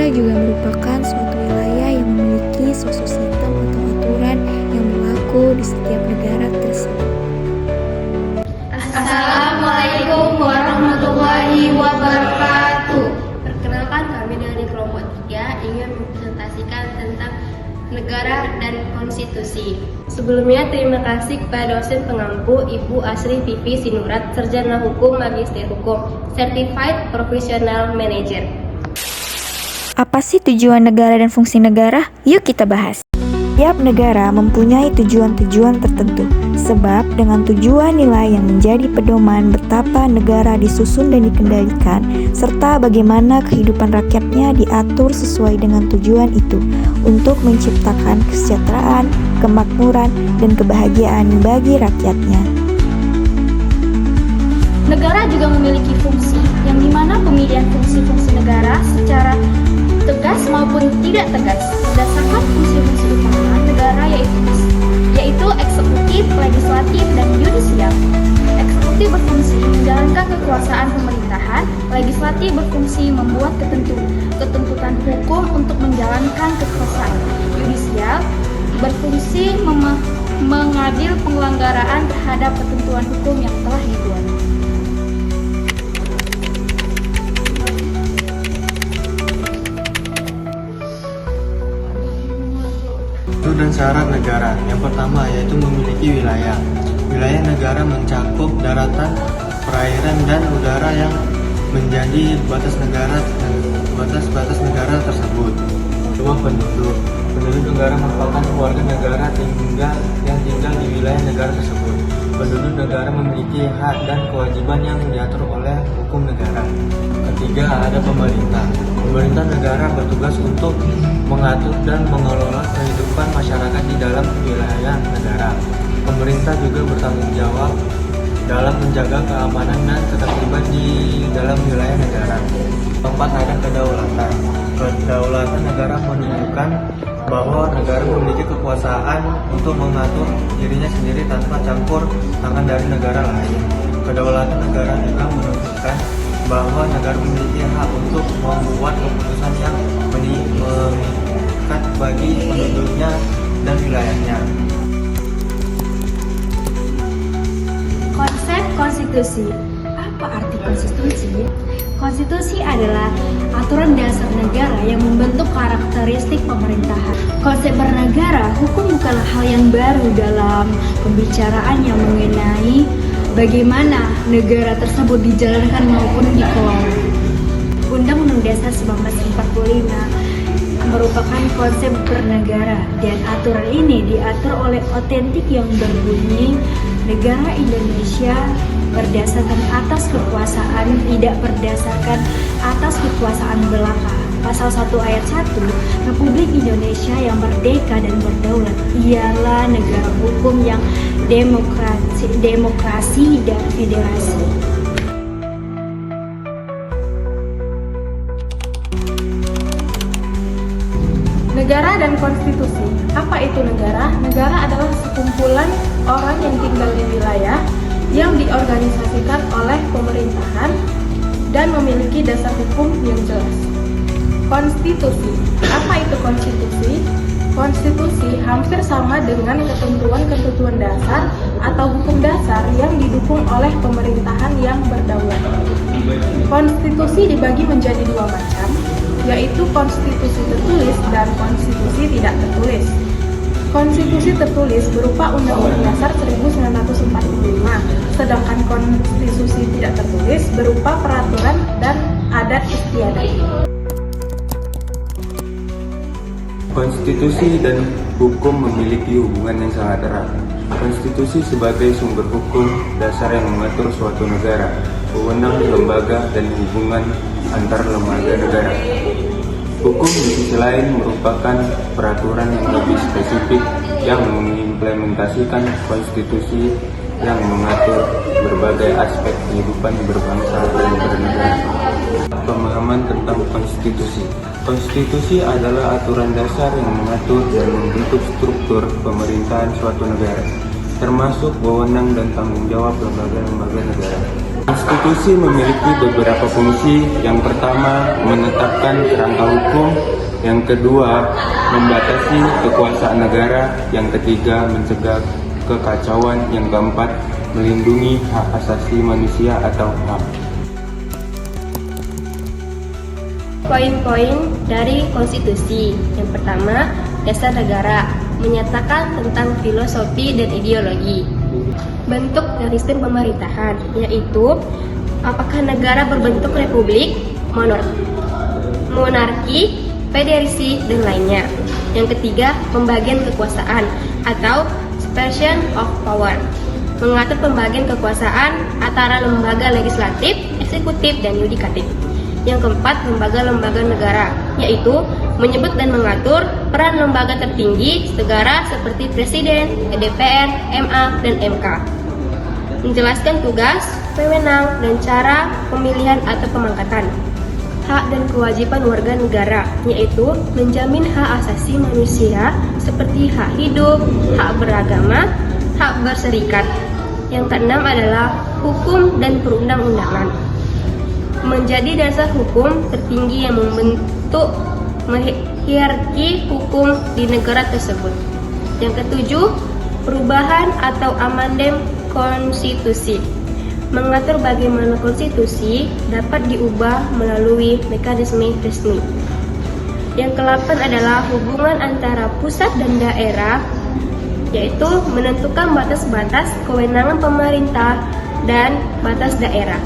Negara juga merupakan suatu wilayah yang memiliki suatu sistem atau aturan yang berlaku di setiap negara tersebut. Assalamualaikum warahmatullahi wabarakatuh. Perkenalkan, kami dari kelompok 3 ingin mempresentasikan tentang negara dan konstitusi. Sebelumnya terima kasih kepada dosen pengampu Ibu Asri Vivi Sinurat, Sarjana Hukum, Magister Hukum, Certified Professional Manager. Apa sih tujuan negara dan fungsi negara? Yuk kita bahas. Setiap negara mempunyai tujuan-tujuan tertentu, sebab dengan tujuan nilai yang menjadi pedoman betapa negara disusun dan dikendalikan, serta bagaimana kehidupan rakyatnya diatur sesuai dengan tujuan itu, untuk menciptakan kesejahteraan, kemakmuran, dan kebahagiaan bagi rakyatnya. Negara juga memiliki fungsi, yang dimana pemilihan fungsi-fungsi negara secara tegas maupun tidak tegas berdasarkan fungsi-fungsi utama negara yaitu eksekutif, legislatif, dan yudisial. Eksekutif berfungsi menjalankan kekuasaan pemerintahan, legislatif berfungsi membuat ketentuan hukum untuk menjalankan kekuasaan, yudisial berfungsi mengadil pelanggaran terhadap ketentuan hukum yang telah dibuat. Dan syarat negara yang pertama yaitu memiliki wilayah. Wilayah negara mencakup daratan, perairan, dan udara yang menjadi batas negara tersebut. Kedua, penduduk. Penduduk negara merupakan warga negara yang tinggal di wilayah negara tersebut. Penduduk negara memiliki hak dan kewajiban yang diatur oleh hukum negara. Ketiga, ada pemerintah. Pemerintah negara bertugas untuk mengatur dan mengelola kehidupan masyarakat di dalam wilayah negara. Pemerintah juga bertanggung jawab dalam menjaga keamanan dan ketertiban di dalam wilayah negara. Keempat, ada kedaulatan. Kedaulatan negara menunjukkan bahwa negara memiliki kekuasaan untuk mengatur dirinya sendiri tanpa campur tangan dari negara lain. Kedaulatan negara juga menunjukkan bahwa negara memiliki hak untuk membuat keputusan yang mengikat bagi penduduknya dan wilayahnya. Konsep konstitusi. Apa arti konstitusi? Konstitusi adalah aturan dasar negara yang membentuk karakteristik pemerintahan. Konsep bernegara, hukum bukanlah hal yang baru dalam pembicaraan yang mengenai bagaimana negara tersebut dijalankan maupun dikelola. Undang-Undang Dasar 1945 merupakan konsep bernegara, dan aturan ini diatur oleh otentik yang berbunyi negara Indonesia berdasarkan atas kekuasaan, tidak berdasarkan atas kekuasaan belaka. Pasal 1 ayat 1, Republik Indonesia yang merdeka dan berdaulat ialah negara hukum yang demokrasi dan federasi. Negara dan konstitusi. Apa itu negara? Negara adalah sekumpulan orang yang tinggal di wilayah yang diorganisasikan oleh pemerintahan dan memiliki dasar hukum yang jelas. Konstitusi. Apa itu konstitusi? Konstitusi hampir sama dengan ketentuan-ketentuan dasar atau hukum dasar yang didukung oleh pemerintahan yang berdaulat. Konstitusi dibagi menjadi dua macam, yaitu konstitusi tertulis dan konstitusi tidak tertulis. Konstitusi tertulis berupa Undang-Undang Dasar 1945, sedangkan konstitusi tidak tertulis berupa peraturan dan adat istiadat. Konstitusi dan hukum memiliki hubungan yang sangat erat. Konstitusi sebagai sumber hukum dasar yang mengatur suatu negara, wewenang lembaga, dan hubungan antar lembaga negara. Hukum di sisi lain merupakan peraturan yang lebih spesifik yang mengimplementasikan konstitusi yang mengatur berbagai aspek kehidupan berbangsa dan bernegara. Pemahaman tentang konstitusi. Konstitusi adalah aturan dasar yang mengatur dan membentuk struktur pemerintahan suatu negara, termasuk wewenang dan tanggung jawab lembaga-lembaga negara. Konstitusi memiliki beberapa fungsi. Yang pertama, menetapkan kerangka hukum. Yang kedua, membatasi kekuasaan negara. Yang ketiga, mencegah kekacauan. Yang keempat, melindungi hak asasi manusia atau HAM. Poin-poin dari konstitusi. Yang pertama, dasar negara, menyatakan tentang filosofi dan ideologi. Bentuk dan sistem pemerintahan, yaitu apakah negara berbentuk republik, monarki, federasi, dan lainnya. Yang ketiga, pembagian kekuasaan atau separation of power, mengatur pembagian kekuasaan antara lembaga legislatif, eksekutif, dan yudikatif. Yang keempat, lembaga-lembaga negara, yaitu menyebut dan mengatur peran lembaga tertinggi negara seperti Presiden, DPR, MA, dan MK. Menjelaskan tugas, wewenang, dan cara pemilihan atau pemangkatan. Hak dan kewajiban warga negara, yaitu menjamin hak asasi manusia seperti hak hidup, hak beragama, hak berserikat. Yang keenam adalah hukum dan perundang-undangan. Menjadi dasar hukum tertinggi yang membentuk hierarki hukum di negara tersebut. Yang ketujuh, perubahan atau amandem konstitusi, mengatur bagaimana konstitusi dapat diubah melalui mekanisme resmi. Yang ke-8 adalah hubungan antara pusat dan daerah, yaitu menentukan batas-batas kewenangan pemerintah dan batas daerah.